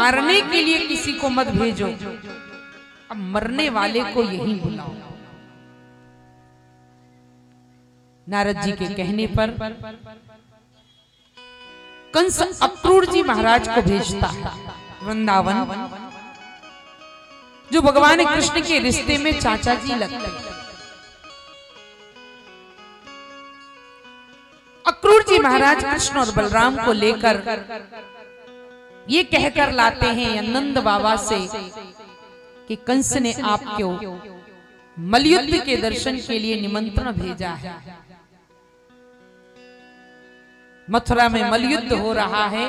मारने के लिए किसी को मत भेजो, अब मरने वाले को यही बुलाओ। नारद जी के कहने पर कंस अक्रूर जी महाराज को भेजता है वृंदावन, जो भगवान कृष्ण के रिश्ते में चाचा जी लगते हैं। अक्रूर जी महाराज कृष्ण और बलराम को लेकर ये कहकर लाते हैं नंद बाबा से कि कंस ने आपको मलयुद्ध के दर्शन के लिए निमंत्रण भेजा है। मथुरा में मलयुद्ध हो रहा है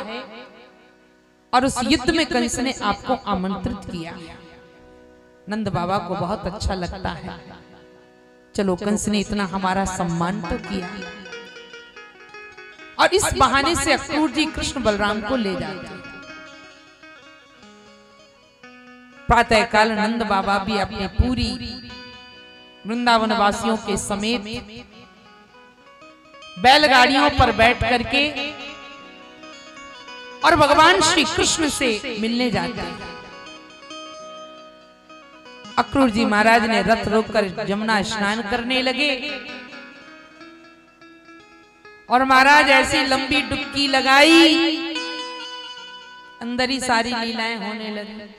और उस युद्ध में कंस ने आपको आमंत्रित किया। नंद बाबा को बहुत अच्छा लगता है, चलो कंस ने इतना हमारा सम्मान तो किया, और इस बहाने से अक्रूर जी कृष्ण बलराम को ले जाते। प्रातः काल नंद बाबा भी अपनी पूरी वृंदावन वासियों के समेत बैलगाड़ियों पर बैठ करके और भगवान श्री कृष्ण से मिलने जाते हैं। अक्रूर जी महाराज ने रथ रोककर जमुना स्नान करने लगे और महाराज ऐसी लंबी डुबकी लगाई, अंदर ही सारी लीलाएं होने लगी।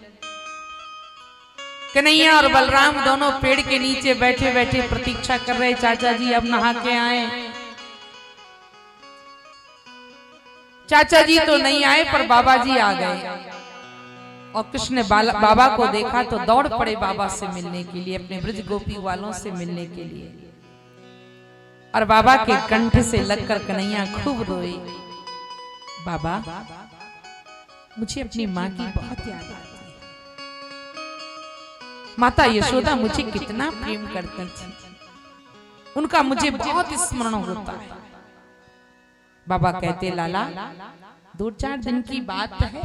कन्हैया और बलराम दोनों पेड़ के नीचे बैठे बैठे प्रतीक्षा कर रहे, चाचा जी अब नहा के आए। चाचा जी तो नहीं आए पर बाबा जी आ गए, और कृष्ण ने बाबा को देखा तो दौड़ पड़े बाबा से मिलने के लिए, अपने ब्रज गोपी वालों से मिलने के लिए। और बाबा के कंठ से लगकर कन्हैया खूब रोए, बाबा मुझे अपनी माँ की बहुत याद आती है, माता यशोदा मुझे कितना प्रेम करती थी, उनका मुझे बहुत स्मरण होता है। बाबा कहते लाला 2-4 दिन की बात है,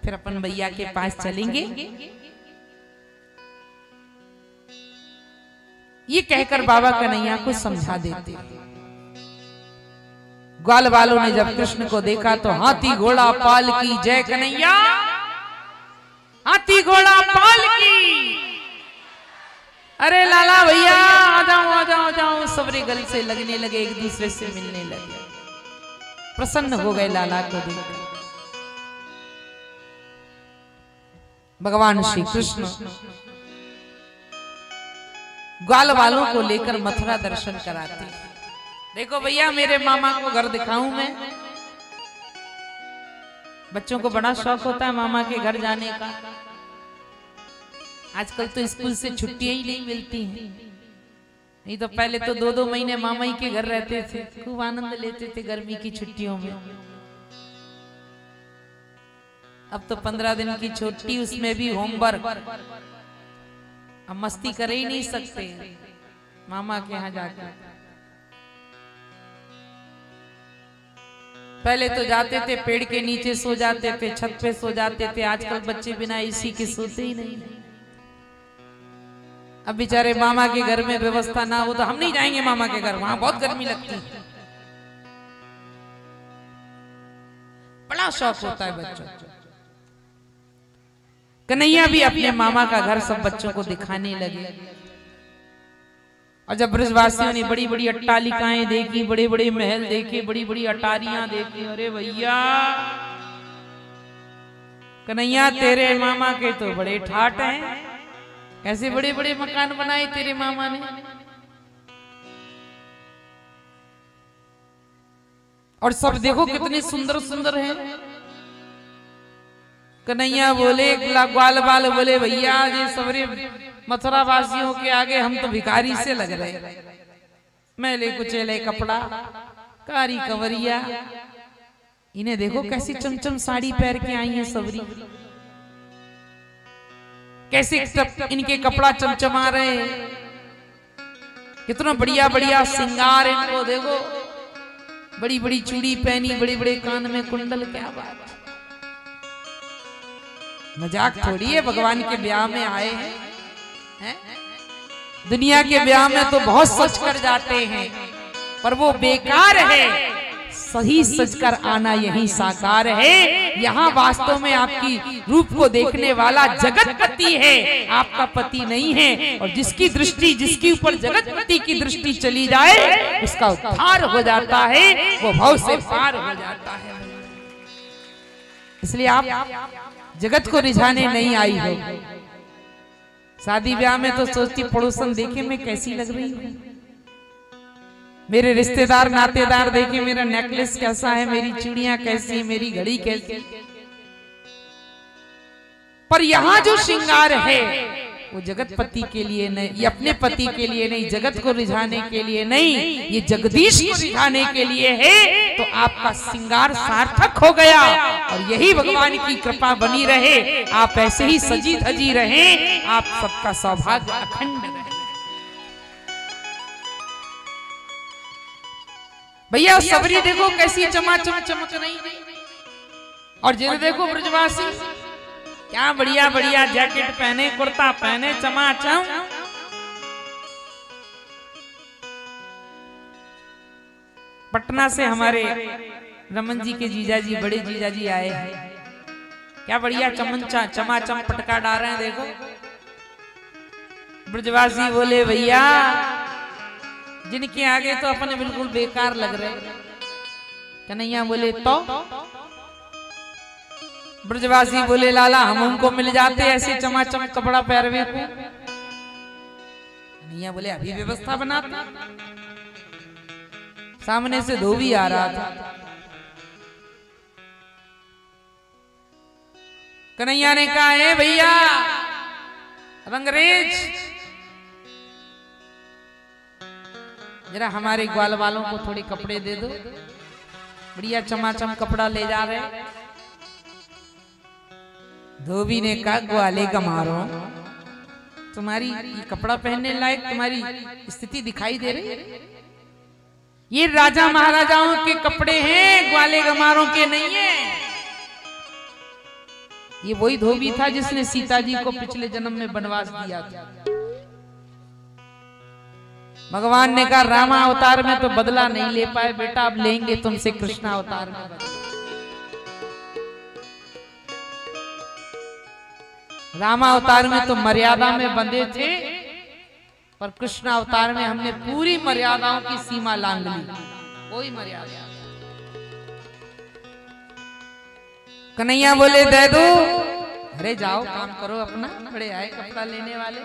फिर अपन भैया के पास चलेंगे। ये कहकर बाबा कन्हैया को समझा देते। ग्वाल वालों ने जब कृष्ण को देखा तो हाथी घोड़ा पाल की जय कन्हैया, हाथी घोड़ा पाल की, अरे लाला भैया आ जाओ आ जाओ आ जाओ। सबरे गले से लगने लगे, एक दूसरे से मिलने लगे, प्रसन्न हो गए लाला को देखकर। भगवान श्री कृष्ण ग्वाल वालों को लेकर मथुरा दर्शन कराते। देखो भैया मेरे मामा को घर दिखाऊं मैं। बच्चों को बड़ा शौक होता है मामा के घर जाने का। आजकल तो स्कूल से छुट्टियां ही नहीं मिलती हैं, नहीं तो पहले तो 2-2 महीने मामा ही के घर रहते थे, खूब आनंद लेते थे गर्मी की छुट्टियों में। अब तो 15 दिन की छुट्टी, उसमें भी होमवर्क, अब मस्ती कर ही नहीं सकते मामा के यहाँ जाकर। पहले तो जाते थे पेड़ के नीचे सो जाते थे, छत पे सो जाते थे। आजकल बच्चे बिना एसी के सोते ही नहीं। अब बेचारे मामा के घर में व्यवस्था ना हो तो हम नहीं जाएंगे मामा के घर, वहां बहुत गर्मी लगती है। बड़ा शौक होता है बच्चों को। कन्हैया भी अपने मामा का घर सब बच्चों को दिखाने लगे। और जब ब्रजवासियों ने बड़ी बड़ी अट्टालिकाएं देखी, बड़े बड़े महल देखे, बड़ी बड़ी अटारियां देखी, अरे भैया कन्हैया तेरे मामा के तो बड़े ठाट हैं, कैसे बड़े बड़े मकान बनाए तेरे मामा ने। और सब देखो कितने सुंदर सुंदर हैं। कन्हैया बोले, ग्वाल बाल बोले, भैया ये सबरे मथुरा वासियों के आगे हम तो भिखारी से लग रहे। मैले कुचेले कपड़ा, कारी कंवरिया, इन्हें देखो कैसी चमचम साड़ी पहन के आई है सबरी, कैसे इनके कपड़ा चमचमा रहे, कितना बढ़िया बढ़िया श्रृंगार इनको देखो, बड़ी बड़ी चूड़ी पहनी, बड़े बड़े कान में कुंडल, क्या बात। मजाक थोड़ी है, भगवान के ब्याह में आए हैं। दुनिया के ब्याह में तो बहुत सच कर जाते हैं, पर वो बेकार है। सही सच कर आना यही साकार है। यहाँ वास्तव में आपकी रूप को देखने वाला जगतपति है, आपका पति नहीं है। और जिसकी दृष्टि, जिसके ऊपर जगतपति की दृष्टि चली जाए उसका उद्धार हो जाता है, वो भव से पार हो जाता है। इसलिए आप जगत को रिझाने नहीं आई हो। शादी ब्याह में तो सोचती पड़ोसन देखे मैं कैसी लग रही हूँ, मेरे रिश्तेदार नातेदार देखे मेरा नेकलेस कैसा है, मेरी चूड़ियां कैसी, मेरी घड़ी कैसी। पर यहाँ जो श्रृंगार है वो जगतपति के लिए नहीं, ये अपने पति के लिए नहीं, जगत को रिझाने के लिए नहीं, ये जगदीश को रिझाने के लिए है। तो आपका श्रृंगार सार्थक हो गया और यही भगवान की कृपा बनी रहे। आप ऐसे ही सजी धजी रहे, आप सबका सौभाग्य अखंड रहे। भैया सबरी देखो कैसी चमाचम चमक रही, और जिन्हें देखो ब्रजवासी क्या बढ़िया बढ़िया जैकेट पहने, कुर्ता पहने, चमाचम। पटना से हमारे रमन जी के जीजा जी, बड़े जीजा जी आए हैं, क्या बढ़िया चमाचम पटका डाल रहे हैं। देखो ब्रजवासी बोले भैया जिनके आगे तो अपने बिल्कुल बेकार लग रहे। कन्हैया बोले तो ब्रजवासी बोले लाला हम उनको मिल जाते ऐसे चमाचम कपड़ा पहरवे को। कन्हैया बोले अभी व्यवस्था बनाते। सामने से धोबी आ रहा था। कन्हैया ने कहा है भैया रंगरेज जरा हमारे ग्वाल वालों को थोड़े कपड़े दे दो, बढ़िया चमाचम कपड़ा ले जा रहे। धोबी ने कहा ग्वाले गमारो तुम्हारी ये कपड़ा पहनने लायक तुम्हारी स्थिति दिखाई दे रही है? ये राजा महाराजाओं के कपड़े हैं, ग्वाले गमारों के नहीं है। ये वही धोबी था जिसने सीता जी को पिछले जन्म में वनवास दिया था। भगवान ने कहा रामा अवतार में तो बदला नहीं ले पाए बेटा, अब लेंगे तुमसे कृष्णा अवतार में। रामा अवतार में तो मर्यादा में बंधे थे, पर कृष्ण अवतार में हमने पूरी मर्यादाओं की सीमा लांघ ली, कोई मर्यादा। कन्हैया बोले दे दो। अरे जाओ काम करो अपना, बड़े आए कपड़ा लेने वाले।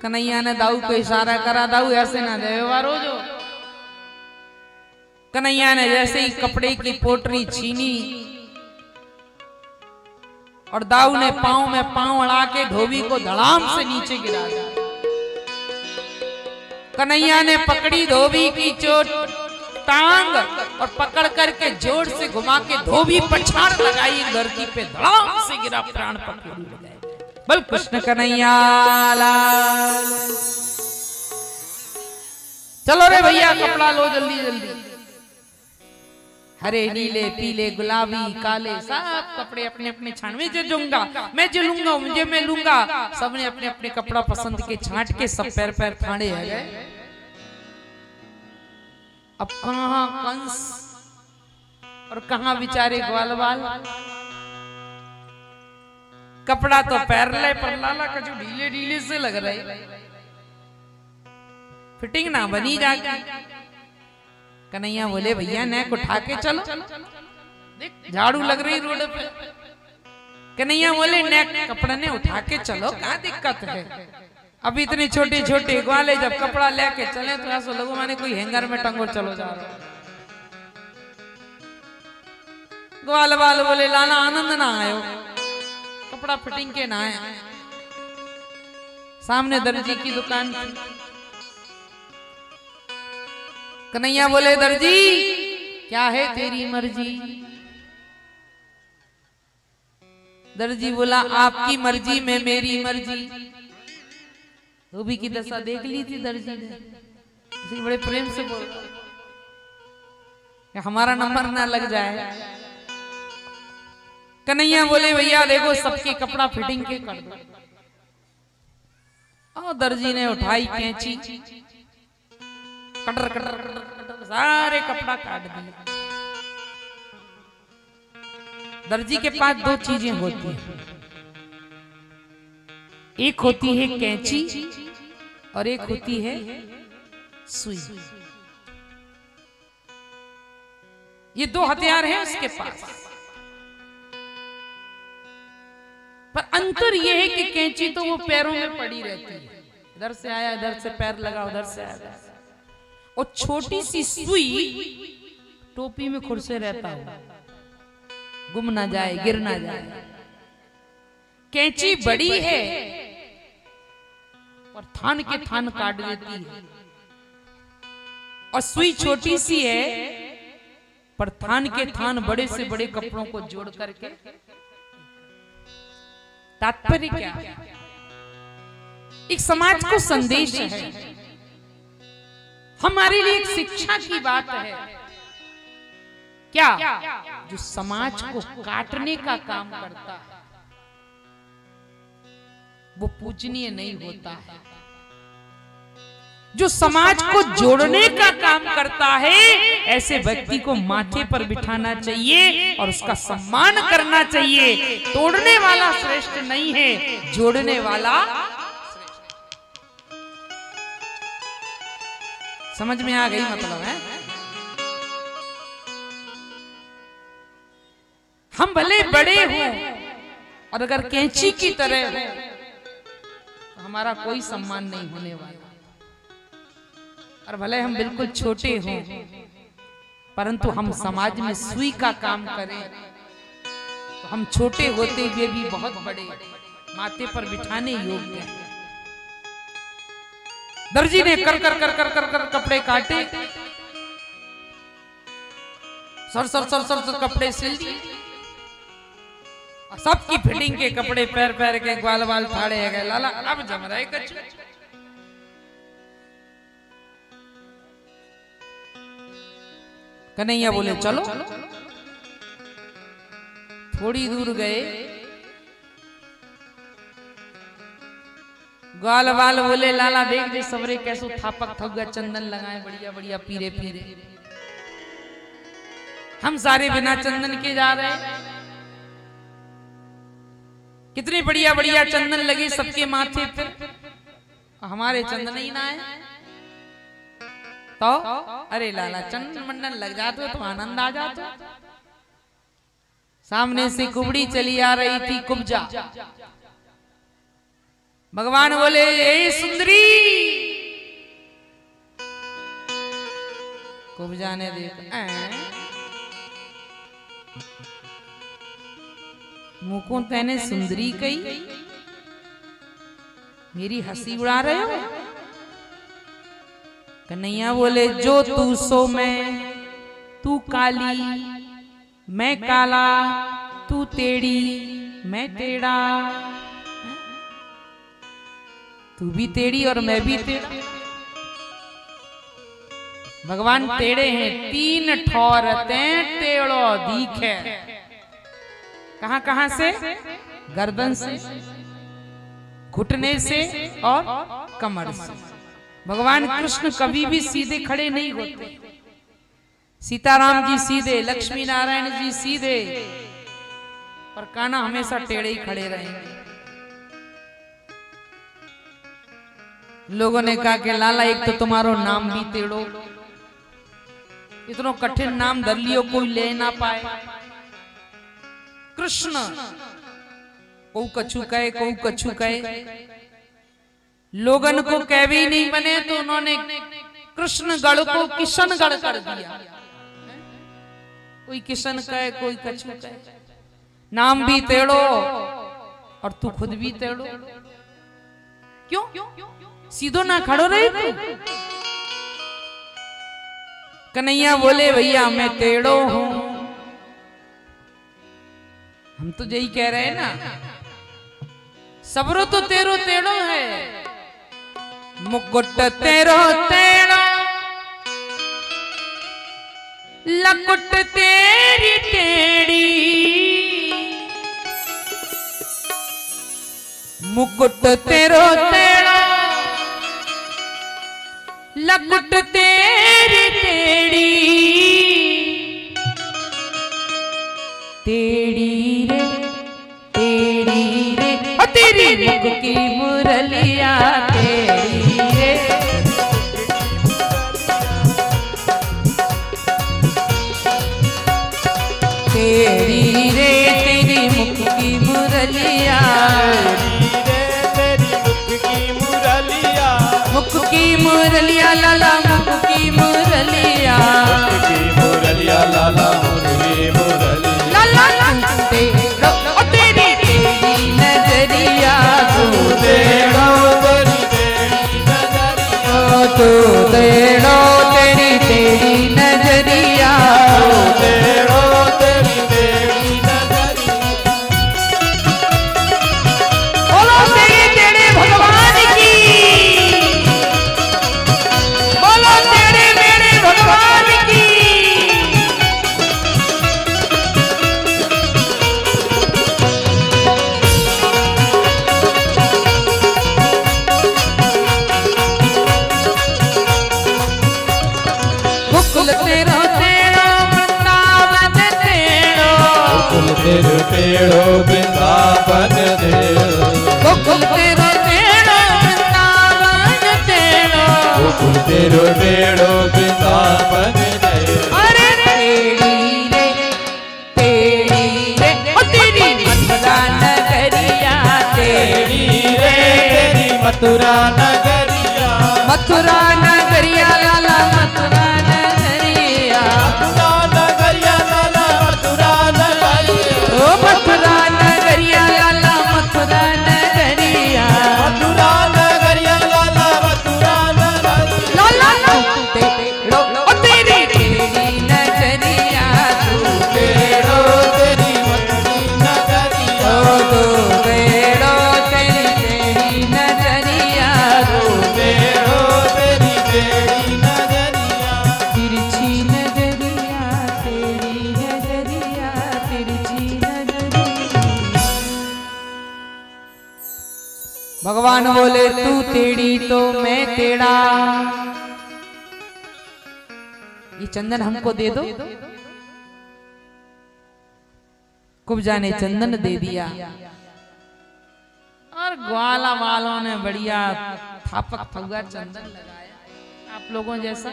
कन्हैया ने दाऊ को इशारा करा, दाऊ ऐसे ना दे वारो जो। कन्हैया ने जैसे ही कपड़े की पोटरी छीनी और दाऊ ने पांव में पांव अड़ा के धोबी को धड़ाम से नीचे गिरा दिया। कन्हैया ने पकड़ी धोबी की चोट टांग और पकड़ करके जोर से घुमा के धोबी पछाड़ लगाई, धरती पे धड़ाम से गिरा, प्राण पकड़ी लगाए। बल कृष्ण कन्हैया लाल। चलो रे भैया कपड़ा लो जल्दी जल्दी। हरे नीले पीले गुलाबी काले सब कपड़े अपने अपने छान में जो लूंगा मैं, जो लूंगा मुझे मैं लूंगा। सबने अपने अपने कपड़ा पसंद के छांट के सब पैर पैर फाड़े है। अब कहां कंस और कहां बेचारे ग्वाल वाल। कपड़ा तो पैर ले पर लाला का जो ढीले ढीले से लग रहे, फिटिंग ना बनी जाके। कन्हैया बोले भैया नेक उठा के चलो, देख झाड़ू लग रही रोड पे। कन्हैया बोले नेक कपड़ा ने उठा के चलो, क्या दिक्कत है? अब इतने छोटे छोटे ग्वाले जब कपड़ा लेके चले तो ऐसा लोगों माने कोई हैंगर में टंगो चलो जा रहा। ग्वाल वाल बोले लाला आनंद ना आयो, कपड़ा फिटिंग के ना आए। सामने दर्जी की दुकान थी। कन्हैया बोले दर्जी क्या है तेरी मर्जी? दर्जी बोला आपकी मर्जी में मेरी मर्जी। धोबी की दशा देख ली थी दर्जी ने, इसी बड़े प्रेम से बोल हमारा नंबर ना लग जाए। कन्हैया बोले भैया देखो सबके कपड़ा फिटिंग के कर दो। और दर्जी ने उठाई कैंची, कटर कटर कटर सारे कपड़ा काट दिए। दर्जी के पास दो चीजें होती हैं, एक होती है कैंची और एक होती है सुई। ये दो हथियार हैं उसके पास। पर अंतर यह है कि कैंची तो वो पैरों में पड़ी रहती है, इधर से आया इधर से पैर लगा, उधर से आया, और छोटी सी सुई टोपी में खुरसे रहता है, गुम ना जाए, गिर ना जाए। कैंची बड़ी है और थान के थान काट देती है, और सुई छोटी सी है पर थान के थान बड़े से बड़े कपड़ों को जोड़ करके। तात्पर्य क्या? एक समाज को संदेश है, हमारे लिए एक शिक्षा की बात है। क्या? जो समाज को काटने का काम करता है वो पूजनीय नहीं होता है। जो समाज को जोड़ने का काम करता है ऐसे व्यक्ति को माथे पर बिठाना चाहिए और उसका सम्मान करना चाहिए। तोड़ने वाला श्रेष्ठ नहीं है, जोड़ने वाला। समझ में आ गई मतलब है? हम भले बड़े हों और अगर कैंची की तरह हो तो हमारा कोई सम्मान नहीं होने वाला, और भले हम बिल्कुल छोटे हों परंतु हम समाज में सुई का काम करें तो हम छोटे होते हुए भी बहुत बड़े, माथे पर बिठाने योग्य हैं। दर्जी ने कर कर कर कर कर कर कपड़े काटे, sir sir sir sir sir कपड़े सिल दिए, सबकी फिटिंग के कपड़े पैर पैर के ग्वाल वाल फाड़े गए। लाला अब जम रहे कच्चू। कन्हैया बोले चलो। थोड़ी दूर गए, ग्वाल वाल बोले लाला देख दे सबरे कैसो थापक थक गया, चंदन लगाए बढ़िया बढ़िया पीरे पीरे, हम सारे बिना चंदन के जा रहे। कितनी बढ़िया बढ़िया चंदन लगे सबके माथे पर, हमारे चंदन ही ना है तो अरे लाला चंदन मंडन लग जाते तो आनंद आ जाता। सामने से कुबड़ी चली आ रही थी, कुब्जा। भगवान बोले ए सुंदरी। कुब्जा ने देखा, मुको तेने सुंदरी कही, मेरी हंसी उड़ा रहे हो? कन्हैया बोले जो तू सो मैं, तू काली मैं काला, तू टेढ़ी मैं टेढ़ा, तू भी टेढ़ी और मैं भी टेढ़ा। भगवान टेढ़े हैं, तीन ठौरते टेढ़ो दिखे। कहां कहां से? गर्दन से, घुटने से और कमर से। भगवान कृष्ण कभी भी सीधे खड़े नहीं होते। सीताराम जी सीधे, लक्ष्मी नारायण जी सीधे, और कान्हा हमेशा टेढ़े ही खड़े रहेंगे। लोगों ने कहा कि लाला एक तो तुम्हारो नाम भी टेढ़ो, इतना कठिन नाम धर लियो कोई ले ना पाए। कृष्ण को कछु कहे, को कछु कहे, लोगन को कह भी नहीं बने तो उन्होंने कृष्णगढ़ को किशनगढ़ कर दिया। कोई किशन कहे, कोई कछु कहे, नाम भी टेढ़ो और तू खुद भी टेढ़ो। क्यों? सीधो ना खड़ो रहे तू? कन्हैया बोले भैया मैं टेढ़ो हूं। हम तो यही कह रहे हैं ना, सबरो तो तेरो टेढ़ो है, मुकुट तेरो टेढ़ो, लकुट तेरी टेढ़ी, मुकुट तेरो टेढ़ो, लकुट तेरी टेढ़ी, तेरी रे तेरी मुख की मुरलिया तेरी रे तेरी रे तेरी मुख की मुरलिया मुख की मुरलिया लाला मुख की मुरलिया लाला मुरली मुरलिया लाला तेरी नजरिया तू तेरी नजरिया बोलो तेरे भगवान की बोलो तेरे मेरे भगवान की गोकुल तेरो तेरो वृंदावन तेरो गोकुल तेरो तेरो वृंदावन तेरो गोकुल तेरो तेरो वृंदावन तेरो अरे तेरी रे ओ तेरी मथुरा नगरिया तेरी रे तेरी मथुरा नगरिया मथुरा नगरिया लाला मथुरा नगरिया लाला मथुरा नगरिया ओ मथुरा नगरिया लाला मथुरा नगरिया लाला मथुरा नगरिया लाला तेरो ओ तेरी नजरिया तू तेरो तेरी मथुरी नगरिया ओ तू तेरो तेरी नजरिया तू तेरो तेरी नगरिया तिरछी नजरिया तेरी नजरिया तिरछी नजरिया भगवान बोले तू तेरी तो मैं तेरा ये चंदन हमको दे दो कुब्जा ने चंदन दे दिया और ग्वाला वालों ने बढ़िया थापक फुगा चंदन लगाया आप लोगों जैसा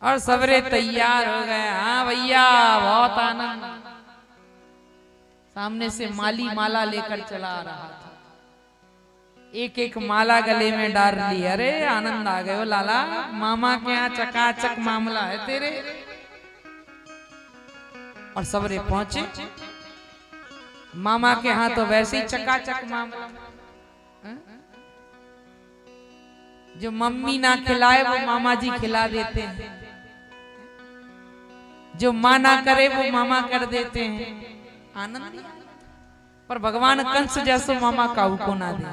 और सवेरे तैयार हो गए। हाँ भैया बहुत आनंद। सामने से माली माला लेकर चला रहा था, एक एक माला गले में डाल ली। अरे आनंद आ गए लाला, मामा के यहाँ चकाचक मामला है तेरे। और सवेरे पहुंचे मामा के यहाँ तो वैसे ही चकाचक मामला। जो मम्मी ना खिलाए वो मामा जी खिला देते हैं, जो माँ ना करे वो मामा कर देते हैं। आनंद। पर भगवान कंस जैसे मामा काऊ को ना दे।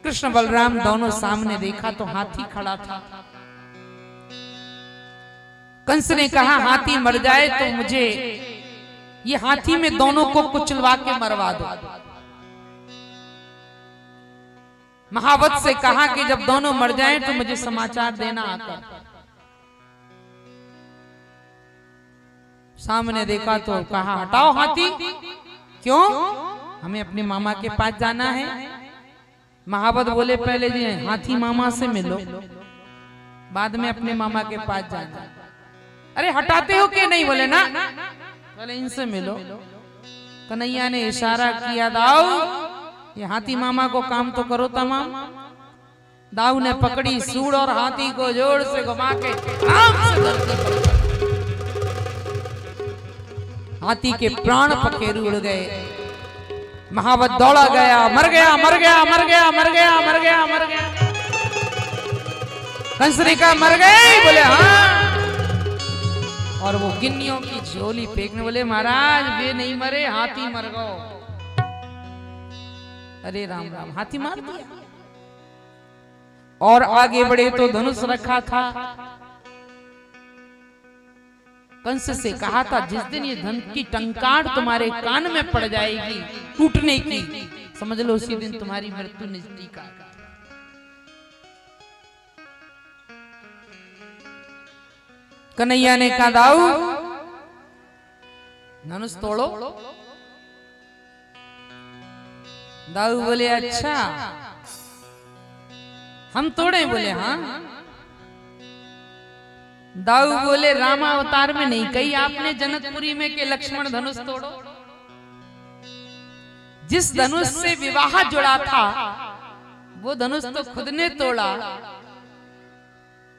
कृष्ण बलराम दोनों सामने देखा तो हाथी खड़ा था। कंस ने कहा हाथी मर जाए तो मुझे ये हाथी में दोनों को कुचलवा के मरवा दो। महावत से कहा कि जब दोनों मर जाएं तो मुझे समाचार देना आकर। सामने देखा तो कहा हटाओ हाथी। क्यों? हमें अपने मामा के पास जाना है। महावत बोले पहले जी हाथी मामा से मिलो, बाद में अपने मामा के पास जाना। अरे हटाते हो कि नहीं? बोले ना, पहले इनसे मिलो। कन्हैया ने इशारा किया दाऊ ये हाथी मामा को काम तो करो तमाम। दाऊ ने पकड़ी सूंड और हाथी को जोर से घुमा के हाथी के प्राण पखेरु उड़ गए। महावत दौड़ा गया, मर गया मर गया मर गया मर गया मर गया मर गया। कंस ने कहा मर गए? बोले हाँ। और वो गिन्नियों की झोली फेंकने बोले महाराज वे नहीं मरे, हाथी मर गो। अरे राम राम, हाथी मार दिया। और आगे बढ़े तो धनुष रखा था। कंस से कहा था जिस दिन ये धन की टंकार तुम्हारे कान में पड़ जाएगी टूटने की, समझ लो उसी दिन तुम्हारी मृत्यु नजदीक आ गई। कन्हैया ने कहा दाऊ धनुष तोड़ो। दाऊ बोले अच्छा हम तोड़े? बोले हाँ। दाऊ बोले रामावतार में नहीं कही आपने जनकपुरी में के लक्ष्मण धनुष तोड़ो? जिस धनुष से विवाह जुड़ा था वो धनुष तो खुद ने तोड़ा,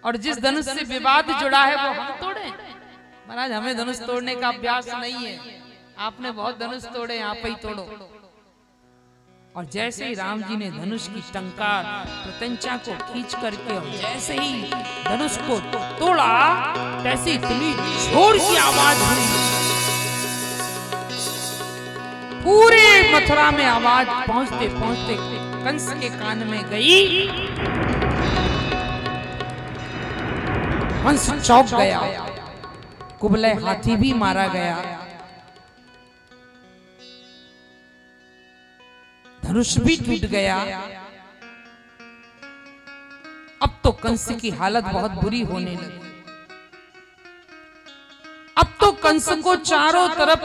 और जिस धनुष से विवाद जुड़ा है वो हम तोड़े? महाराज हमें धनुष तोड़ने का अभ्यास नहीं है, आपने बहुत धनुष तोड़े, आप ही तोड़ो। और जैसे ही राम जी ने धनुष की टंकार प्रत्यंचा को खींच करके और जैसे ही धनुष को तोड़ा, तैसे इतनी जोर की आवाज हुई, पूरे मथुरा में आवाज पहुंचते पहुंचते कंस के कान में गई। कंस चौंक गया, कुबलय हाथी भी मारा गया, धनुष भी टूट गया। अब तो कंस की हालत बहुत बुरी होने लगी। अब तो कंस को चारों तरफ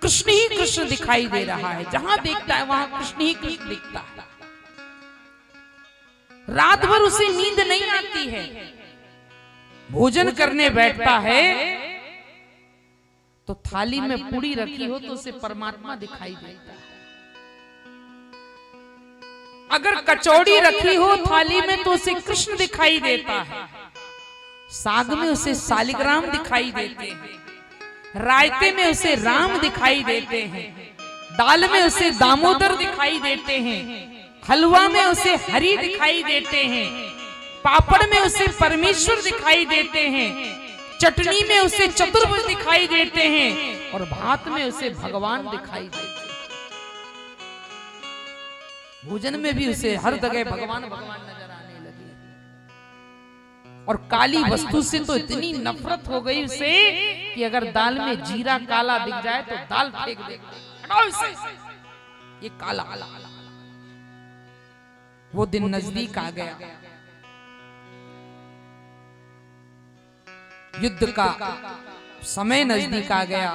कृष्ण ही कृष्ण दिखाई दे रहा है, जहां देखता है वहां कृष्ण ही कृष्ण दिखता है। रात भर उसे नींद नहीं आती है, भोजन करने बैठता है तो थाली में पूरी रखी हो तो उसे परमात्मा दिखाई देता है, अगर कचौड़ी रखी हो थाली में तो उसे कृष्ण दिखाई देता है, साग में उसे शालिग्राम दिखाई देते हैं, रायते में उसे राम दिखाई देते हैं, दाल में उसे दामोदर दिखाई देते हैं, हलवा में उसे हरि दिखाई देते हैं, पापड़ में उसे परमेश्वर दिखाई देते हैं, चटनी में उसे चतुर्भुज दिखाई देते हैं, और भात में उसे भगवान दिखाई देते हैं। भोजन में भी उसे हर जगह भगवान भगवान नजर आने लगी। और काली वस्तु से तो इतनी नफरत हो गई उसे कि अगर दाल में जीरा काला दिख जाए तो दाल फेंक देगा, हटाओ इसे, ये काला। वो दिन नजदीक आ गया, युद्ध का समय नजदीक आ गया।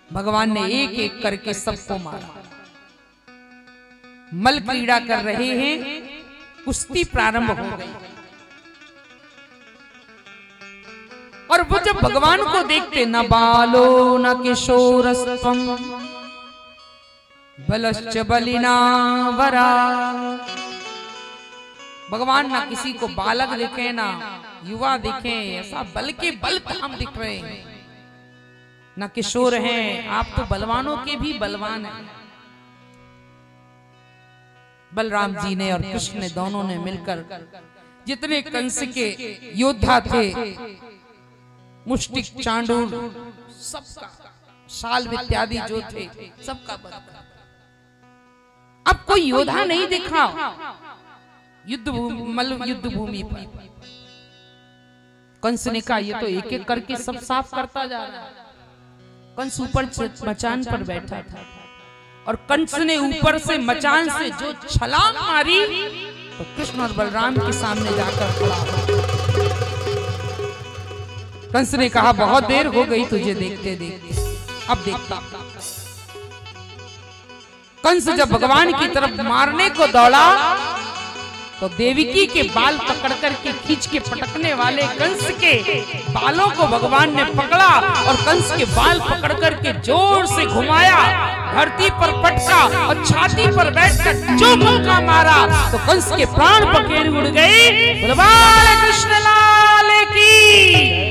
भगवान ने एक एक करके सबको मारा। मल क्रीड़ा कर रहे हैं, कुश्ती प्रारंभ हो गई। और वो जब भगवान को देखते, न बालो न किशोरस्त्वं बलश्च बलिना वरा। भगवान ना किसी को बालक दिखे ना युवा दिखे, ऐसा बल के बल हम दिख रहे हैं, ना किशोर हैं, आप तो बलवानों के भी बलवान हैं। बलराम जी ने और कृष्ण ने दोनों ने मिलकर जितने कंस के योद्धा थे, मुष्टिक, चांडूर, सबका, शाल इत्यादि जो थे, सबका वध कर। अब कोई योद्धा नहीं दिखा युद्ध भूमि पर। कंस ने कहा ये तो एक एक करके सब साफ करता जा रहा है। कंस ऊपर मचान पर बैठा था और कंस ने ऊपर से मचान से जो छलांग मारी तो कृष्ण और बलराम के सामने जाकर खड़ा हो। कंस ने कहा बहुत देर हो गई तुझे देखते देखते, अब देखता। कंस जब भगवान की तरफ मारने को दौड़ा तो देवकी के बाल पकड़ करके खींच के पटकने वाले कंस के बालों को भगवान ने पकड़ा और कंस के बाल पकड़ करके जोर से घुमाया, धरती पर पटका और छाती पर बैठकर जो मुक्का मारा तो कंस के प्राण पखेरु उड़ गए। बोलो बाल कृष्ण लाल की।